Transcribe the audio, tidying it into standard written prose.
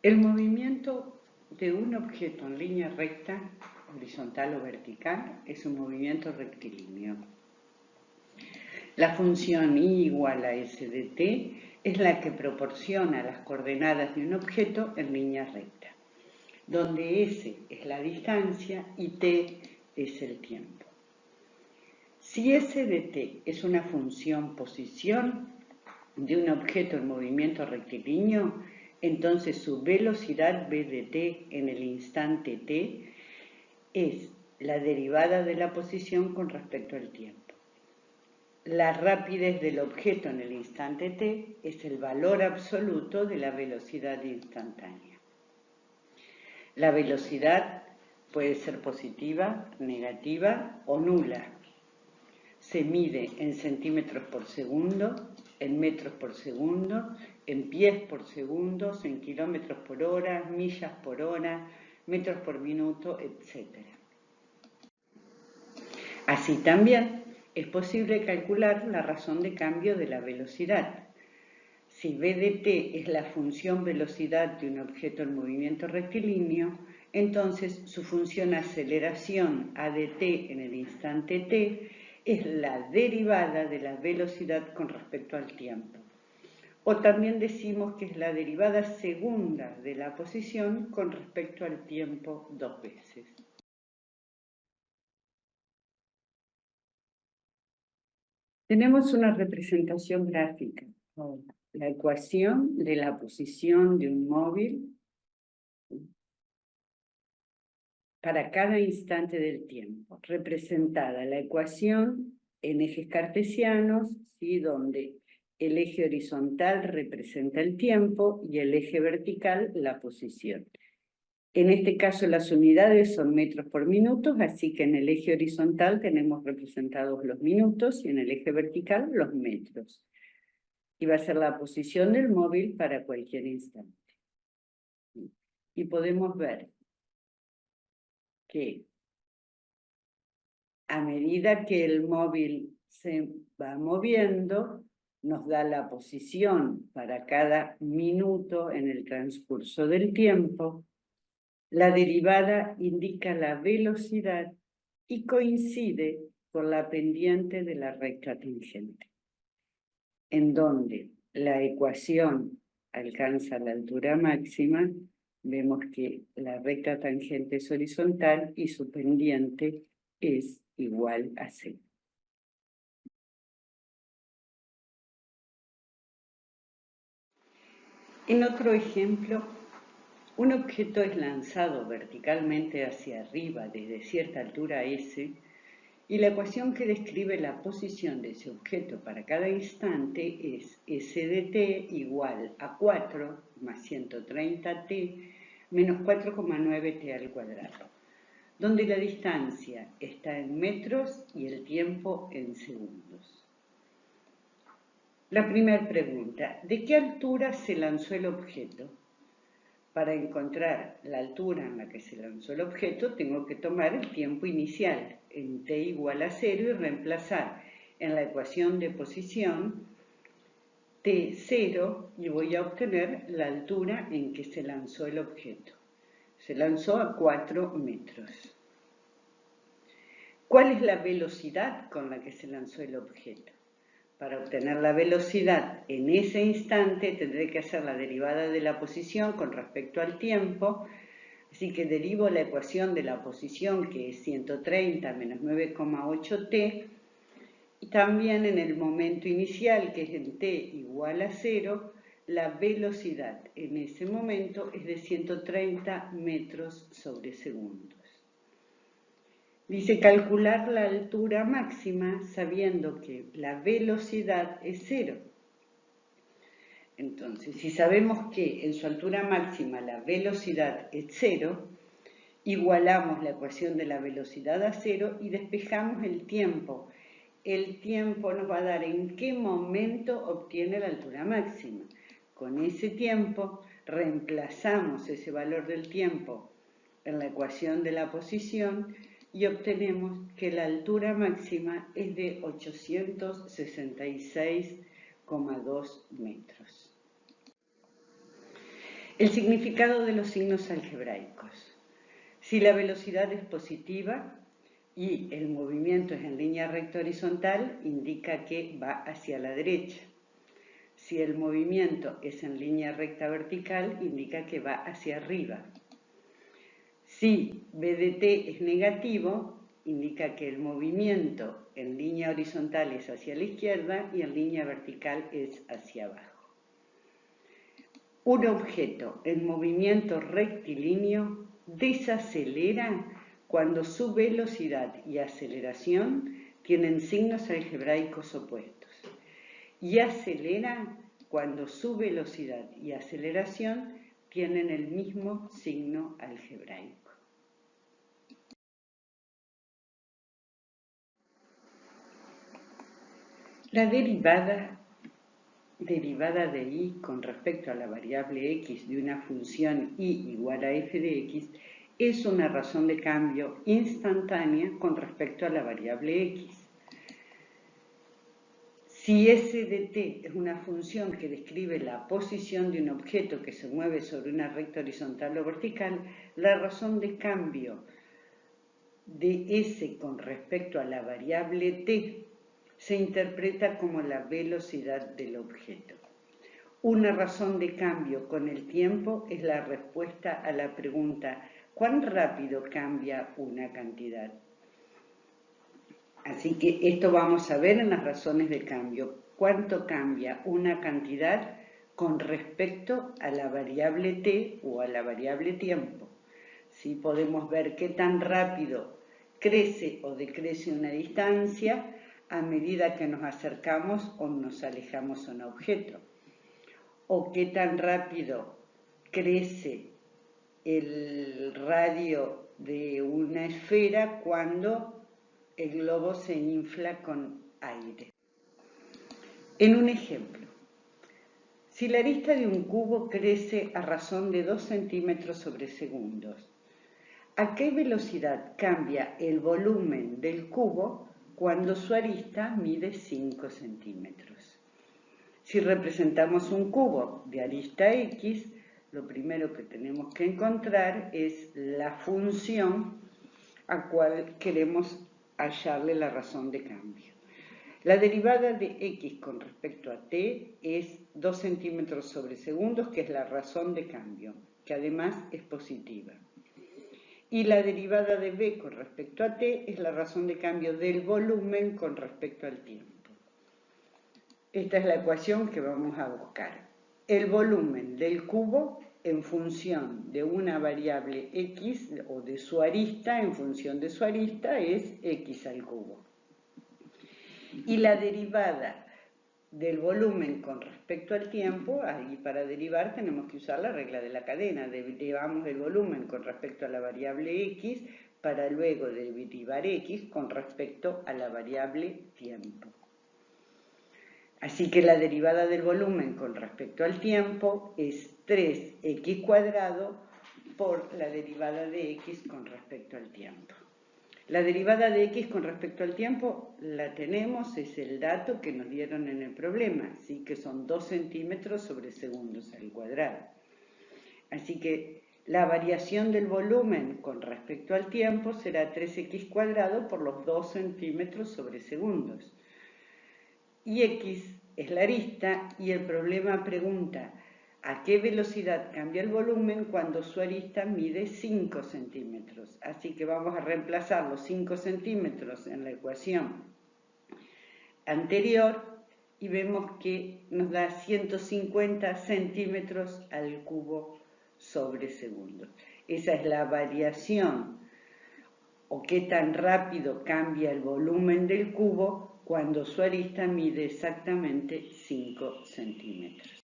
El movimiento de un objeto en línea recta, horizontal o vertical, es un movimiento rectilíneo. La función I igual a S de t es la que proporciona las coordenadas de un objeto en línea recta, donde S es la distancia y t es el tiempo. Si S de t es una función posición de un objeto en movimiento rectilíneo, entonces su velocidad v de t en el instante t es la derivada de la posición con respecto al tiempo. La rapidez del objeto en el instante t es el valor absoluto de la velocidad instantánea. La velocidad puede ser positiva, negativa o nula. Se mide en centímetros por segundo, en metros por segundo, en pies por segundo, en kilómetros por hora, millas por hora, metros por minuto, etc. Así también es posible calcular la razón de cambio de la velocidad. Si v de t es la función velocidad de un objeto en movimiento rectilíneo, entonces su función aceleración a de t en el instante t es la derivada de la velocidad con respecto al tiempo. O también decimos que es la derivada segunda de la posición con respecto al tiempo dos veces. Tenemos una representación gráfica, la ecuación de la posición de un móvil para cada instante del tiempo, representada la ecuación en ejes cartesianos, ¿sí? Donde el eje horizontal representa el tiempo y el eje vertical la posición. En este caso las unidades son metros por minuto, así que en el eje horizontal tenemos representados los minutos y en el eje vertical los metros. Y va a ser la posición del móvil para cualquier instante. Y podemos ver que a medida que el móvil se va moviendo, nos da la posición para cada minuto en el transcurso del tiempo. La derivada indica la velocidad y coincide con la pendiente de la recta tangente, en donde la ecuación alcanza la altura máxima. Vemos que la recta tangente es horizontal y su pendiente es igual a 0. En otro ejemplo, un objeto es lanzado verticalmente hacia arriba desde cierta altura S y la ecuación que describe la posición de ese objeto para cada instante es S de t igual a 4 más 130t menos 4,9t al cuadrado, donde la distancia está en metros y el tiempo en segundos. La primera pregunta, ¿de qué altura se lanzó el objeto? Para encontrar la altura en la que se lanzó el objeto, tengo que tomar el tiempo inicial, en t igual a 0, y reemplazar en la ecuación de posición t0, y voy a obtener la altura en que se lanzó el objeto. Se lanzó a 4 metros. ¿Cuál es la velocidad con la que se lanzó el objeto? Para obtener la velocidad en ese instante tendré que hacer la derivada de la posición con respecto al tiempo, así que derivo la ecuación de la posición, que es 130 menos 9,8t, y también en el momento inicial, que es en t igual a 0, la velocidad en ese momento es de 130 metros sobre segundos. Dice calcular la altura máxima sabiendo que la velocidad es 0. Entonces, si sabemos que en su altura máxima la velocidad es 0, igualamos la ecuación de la velocidad a 0 y despejamos el tiempo. El tiempo nos va a dar en qué momento obtiene la altura máxima. Con ese tiempo reemplazamos ese valor del tiempo en la ecuación de la posición y obtenemos que la altura máxima es de 866,2 metros. El significado de los signos algebraicos. Si la velocidad es positiva y el movimiento es en línea recta horizontal, indica que va hacia la derecha. Si el movimiento es en línea recta vertical, indica que va hacia arriba. Si B de t es negativo, indica que el movimiento en línea horizontal es hacia la izquierda y en línea vertical es hacia abajo. Un objeto en movimiento rectilíneo desacelera cuando su velocidad y aceleración tienen signos algebraicos opuestos y acelera cuando su velocidad y aceleración tienen el mismo signo algebraico. La derivada de y con respecto a la variable x de una función y igual a f de x es una razón de cambio instantánea con respecto a la variable x. Si s de t es una función que describe la posición de un objeto que se mueve sobre una recta horizontal o vertical, la razón de cambio de s con respecto a la variable t se interpreta como la velocidad del objeto. Una razón de cambio con el tiempo es la respuesta a la pregunta ¿cuán rápido cambia una cantidad? Así que esto vamos a ver en las razones de cambio. ¿Cuánto cambia una cantidad con respecto a la variable t o a la variable tiempo? ¿Sí? Podemos ver qué tan rápido crece o decrece una distancia a medida que nos acercamos o nos alejamos a un objeto. O qué tan rápido crece el radio de una esfera cuando el globo se infla con aire. En un ejemplo, si la arista de un cubo crece a razón de 2 centímetros sobre segundos, ¿a qué velocidad cambia el volumen del cubo cuando su arista mide 5 centímetros? Si representamos un cubo de arista x, lo primero que tenemos que encontrar es la función a cual queremos hallarle la razón de cambio. La derivada de x con respecto a t es 2 centímetros sobre segundos, que es la razón de cambio, que además es positiva. Y la derivada de b con respecto a t es la razón de cambio del volumen con respecto al tiempo. Esta es la ecuación que vamos a buscar. El volumen del cubo en función de una variable x o de su arista en función de su arista es x al cubo. Y la derivada del volumen con respecto al tiempo, ahí para derivar tenemos que usar la regla de la cadena. Derivamos el volumen con respecto a la variable x para luego derivar x con respecto a la variable tiempo. Así que la derivada del volumen con respecto al tiempo es 3x cuadrado por la derivada de x con respecto al tiempo. La derivada de x con respecto al tiempo la tenemos, es el dato que nos dieron en el problema, ¿sí? Que son 2 centímetros sobre segundos al cuadrado. Así que la variación del volumen con respecto al tiempo será 3x cuadrado por los 2 centímetros sobre segundos. Y x es la arista y el problema pregunta ¿a qué velocidad cambia el volumen cuando su arista mide 5 centímetros? Así que vamos a reemplazar los 5 centímetros en la ecuación anterior y vemos que nos da 150 centímetros al cubo sobre segundo. Esa es la variación o qué tan rápido cambia el volumen del cubo cuando su arista mide exactamente 5 centímetros.